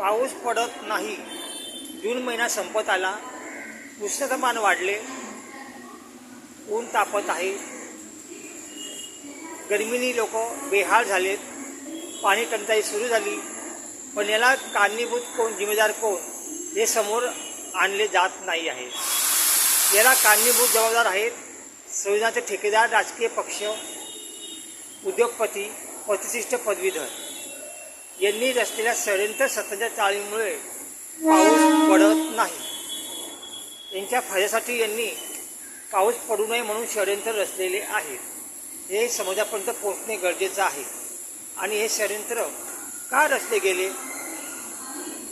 पाऊस पडत नाही. जून महिना संपत आला. उष्णतामान वाढले. ऊन तापत आहे. गर्मीनी लोक बेहाल झालेत. पाणी टंचाई सुरू झाली. पण याला कारणीभूत कोण, जिम्मेदार कोण, हे समोर आणले जात नाही आहे. याला कारणीभूत जबाबदार आहेत संविधानाचे ठेकेदार, राजकीय पक्ष, उद्योगपती, प्रतिष्ठित पदवीधर यांनी रचलेल्या षड्यंत्र सत्तांच्या चाळीमुळे पाऊस पडत नाही. यांच्या फायद्यासाठी यांनी पाऊस पडू नये म्हणून षड्यंत्र रचलेले आहे. हे समाजापर्यंत पोहोचणे गरजेचं आहे. आणि हे षड्यंत्र का रचले गेले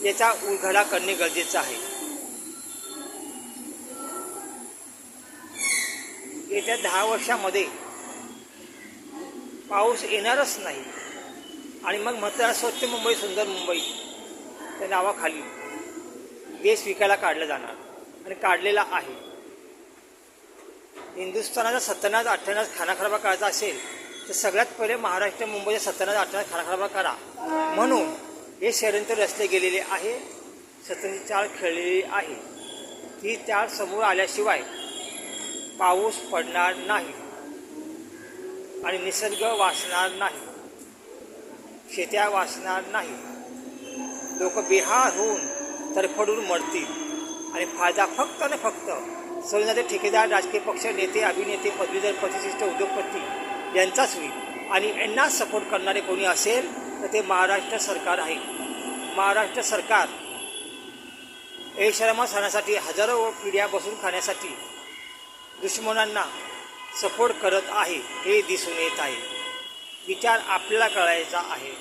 याचा उलगडा करणे गरजेचं आहे. येत्या 10 वर्षामध्ये पाऊस येणारच नाही. आणि मग म्हटलं स्वच्छ मुंबई, सुंदर मुंबई त्या नावाखाली देश विकायला काढला जाणार आणि काढलेला आहे. हिंदुस्थानाचा सत्यानाश, अठ्ठ्यानाश, खानाखराबा करायचा असेल तर सगळ्यात पहिले महाराष्ट्र, मुंबईचा सत्यानाश, अठ्ठ्यानाश, खानाखराबा करा म्हणून हे षड्यंत्र रचले गेलेले आहे. सत्याची चाळ खेळलेली आहे. ती चाळ समोर आल्याशिवाय पाऊस पडणार नाही आणि निसर्ग वाचणार नाही, शेत्या वाचणार नाही. लोक बेहाल होऊन तरफडून मरतील आणि फायदा फक्त आणि फक्त संविधानाचे ठेकेदार, राजकीय पक्ष, नेते, अभिनेते, पदवीधर, प्रतिष्ठित उद्योगपती यांचाच होईल. आणि यांना सपोर्ट करणारे कोणी असेल तर ते महाराष्ट्र सरकार आहे. महाराष्ट्र सरकार ऐशआरामात राहण्यासाठी, हजारो पिढ्या बसून खाण्यासाठी दुश्मनांना सपोर्ट करत आहे हे दिसून येत आहे. विचार आपल्याला करायचा आहे.